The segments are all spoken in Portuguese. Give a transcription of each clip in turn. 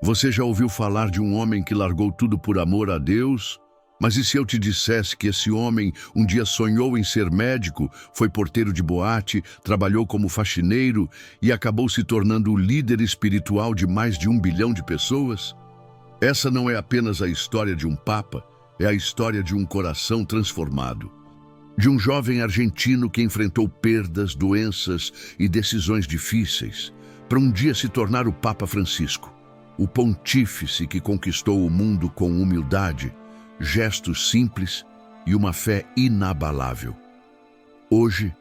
Você já ouviu falar de um homem que largou tudo por amor a Deus? Mas e se eu te dissesse que esse homem um dia sonhou em ser médico, foi porteiro de boate, trabalhou como faxineiro e acabou se tornando o líder espiritual de mais de 1 bilhão de pessoas? Essa não é apenas a história de um papa, é a história de um coração transformado. De um jovem argentino que enfrentou perdas, doenças e decisões difíceis, para um dia se tornar o Papa Francisco, o pontífice que conquistou o mundo com humildade, gestos simples e uma fé inabalável. Hoje,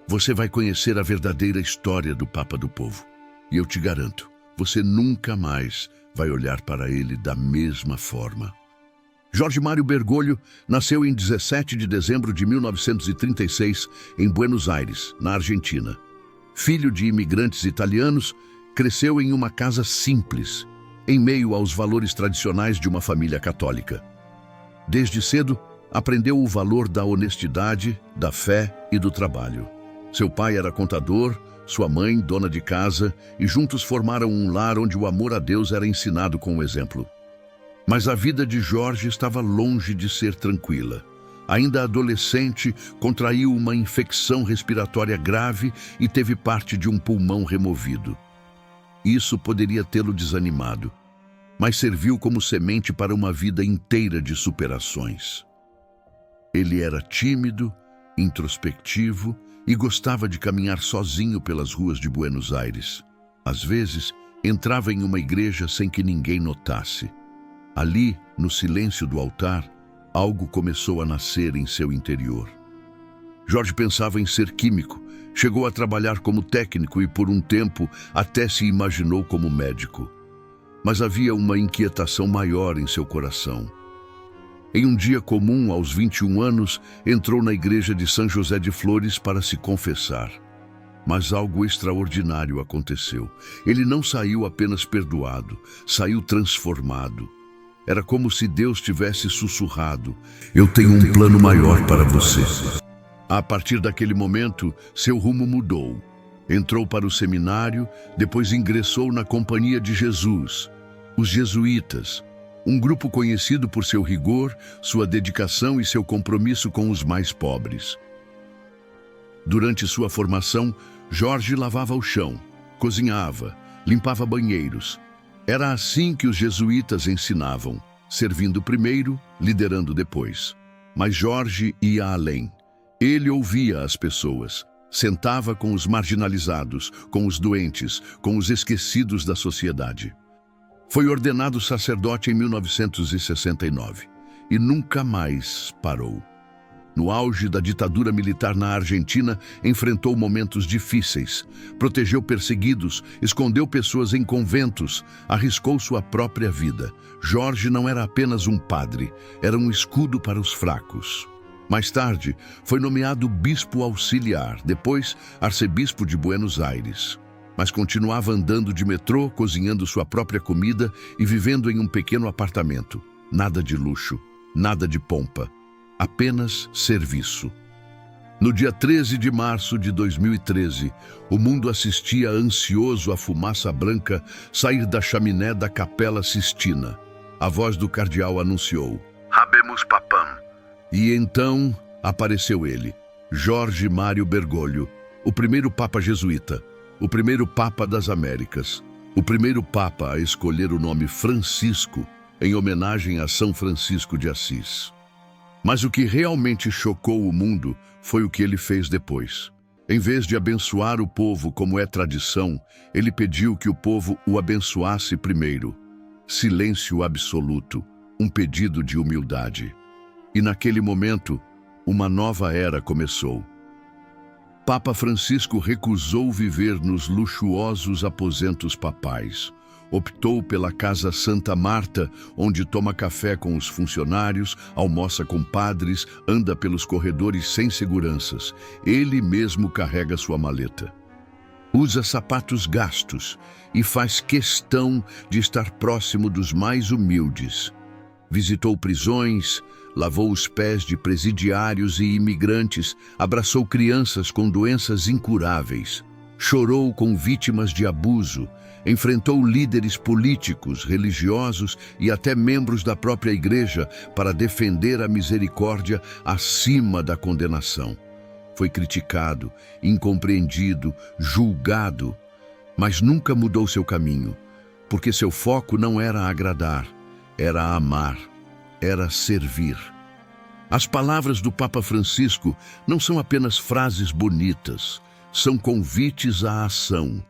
você vai conhecer a verdadeira história do Papa do Povo. E eu te garanto, você nunca mais vai olhar para ele da mesma forma. Jorge Mário Bergoglio nasceu em 17 de dezembro de 1936 em Buenos Aires, na Argentina. Filho de imigrantes italianos, cresceu em uma casa simples, em meio aos valores tradicionais de uma família católica. Desde cedo, aprendeu o valor da honestidade, da fé e do trabalho. Seu pai era contador, sua mãe dona de casa, e juntos formaram um lar onde o amor a Deus era ensinado com o exemplo. Mas a vida de Jorge estava longe de ser tranquila. Ainda adolescente, contraiu uma infecção respiratória grave e teve parte de um pulmão removido. Isso poderia tê-lo desanimado, mas serviu como semente para uma vida inteira de superações. Ele era tímido, introspectivo e gostava de caminhar sozinho pelas ruas de Buenos Aires. Às vezes, entrava em uma igreja sem que ninguém notasse. Ali, no silêncio do altar, algo começou a nascer em seu interior. Jorge pensava em ser químico, chegou a trabalhar como técnico e, por um tempo, até se imaginou como médico. Mas havia uma inquietação maior em seu coração. Em um dia comum, aos 21 anos, entrou na igreja de São José de Flores para se confessar. Mas algo extraordinário aconteceu. Ele não saiu apenas perdoado, saiu transformado. Era como se Deus tivesse sussurrado: "Eu tenho um plano maior para você." A partir daquele momento, seu rumo mudou. Entrou para o seminário, depois ingressou na Companhia de Jesus, os jesuítas, um grupo conhecido por seu rigor, sua dedicação e seu compromisso com os mais pobres. Durante sua formação, Jorge lavava o chão, cozinhava, limpava banheiros. Era assim que os jesuítas ensinavam, servindo primeiro, liderando depois. Mas Jorge ia além. Ele ouvia as pessoas, sentava com os marginalizados, com os doentes, com os esquecidos da sociedade. Foi ordenado sacerdote em 1969 e nunca mais parou. No auge da ditadura militar na Argentina, enfrentou momentos difíceis, protegeu perseguidos, escondeu pessoas em conventos, arriscou sua própria vida. Jorge não era apenas um padre, era um escudo para os fracos. Mais tarde, foi nomeado bispo auxiliar, depois arcebispo de Buenos Aires. Mas continuava andando de metrô, cozinhando sua própria comida e vivendo em um pequeno apartamento. Nada de luxo, nada de pompa. Apenas serviço. No dia 13 de março de 2013, o mundo assistia ansioso à fumaça branca sair da chaminé da Capela Sistina. A voz do cardeal anunciou: "Habemus Papam." E então apareceu ele, Jorge Mário Bergoglio, o primeiro Papa jesuíta, o primeiro Papa das Américas, o primeiro Papa a escolher o nome Francisco em homenagem a São Francisco de Assis. Mas o que realmente chocou o mundo foi o que ele fez depois. Em vez de abençoar o povo como é tradição, ele pediu que o povo o abençoasse primeiro. Silêncio absoluto, um pedido de humildade. E naquele momento, uma nova era começou. Papa Francisco recusou viver nos luxuosos aposentos papais. Optou pela Casa Santa Marta, onde toma café com os funcionários, almoça com padres, anda pelos corredores sem seguranças. Ele mesmo carrega sua maleta. Usa sapatos gastos e faz questão de estar próximo dos mais humildes. Visitou prisões, lavou os pés de presidiários e imigrantes, abraçou crianças com doenças incuráveis, chorou com vítimas de abuso, Enfrentou líderes políticos, religiosos e até membros da própria igreja para defender a misericórdia acima da condenação. Foi criticado, incompreendido, julgado, mas nunca mudou seu caminho, porque seu foco não era agradar, era amar, era servir. As palavras do Papa Francisco não são apenas frases bonitas, são convites à ação.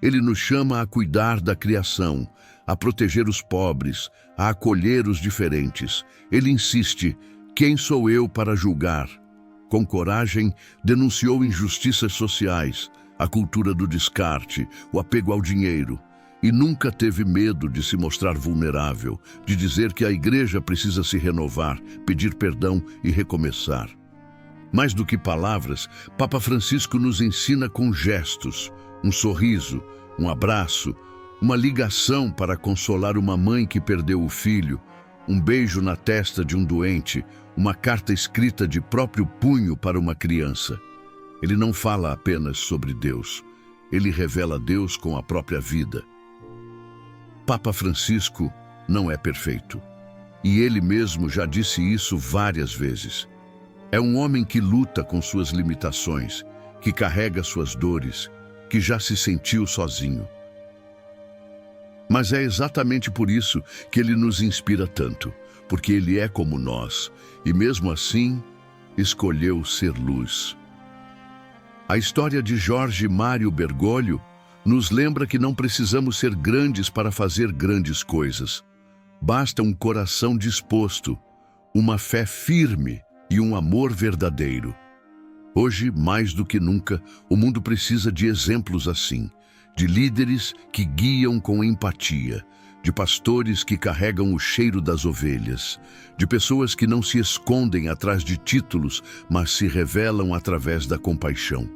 Ele nos chama a cuidar da criação, a proteger os pobres, a acolher os diferentes. Ele insiste: quem sou eu para julgar? Com coragem, denunciou injustiças sociais, a cultura do descarte, o apego ao dinheiro. E nunca teve medo de se mostrar vulnerável, de dizer que a igreja precisa se renovar, pedir perdão e recomeçar. Mais do que palavras, Papa Francisco nos ensina com gestos, um sorriso, um abraço, uma ligação para consolar uma mãe que perdeu o filho, um beijo na testa de um doente, uma carta escrita de próprio punho para uma criança. Ele não fala apenas sobre Deus, ele revela Deus com a própria vida. Papa Francisco não é perfeito, e ele mesmo já disse isso várias vezes. É um homem que luta com suas limitações, que carrega suas dores, que já se sentiu sozinho. Mas é exatamente por isso que ele nos inspira tanto, porque ele é como nós, e mesmo assim, escolheu ser luz. A história de Jorge Mário Bergoglio nos lembra que não precisamos ser grandes para fazer grandes coisas. Basta um coração disposto, uma fé firme e um amor verdadeiro. Hoje, mais do que nunca, o mundo precisa de exemplos assim, de líderes que guiam com empatia, de pastores que carregam o cheiro das ovelhas, de pessoas que não se escondem atrás de títulos, mas se revelam através da compaixão.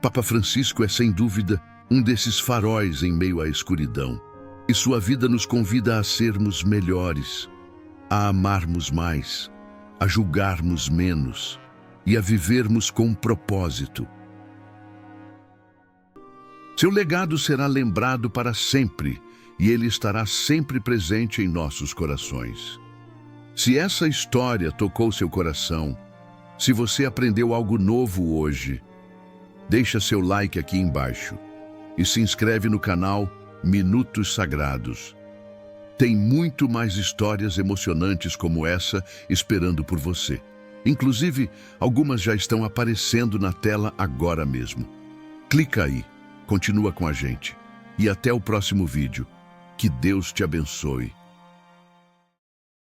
Papa Francisco é, sem dúvida, um desses faróis em meio à escuridão, e sua vida nos convida a sermos melhores, a amarmos mais, a julgarmos menos e a vivermos com propósito. Seu legado será lembrado para sempre, e ele estará sempre presente em nossos corações. Se essa história tocou seu coração, se você aprendeu algo novo hoje, deixa seu like aqui embaixo e se inscreve no canal Minutos Sagrados. Tem muito mais histórias emocionantes como essa esperando por você. Inclusive, algumas já estão aparecendo na tela agora mesmo. Clica aí, continua com a gente. E até o próximo vídeo. Que Deus te abençoe.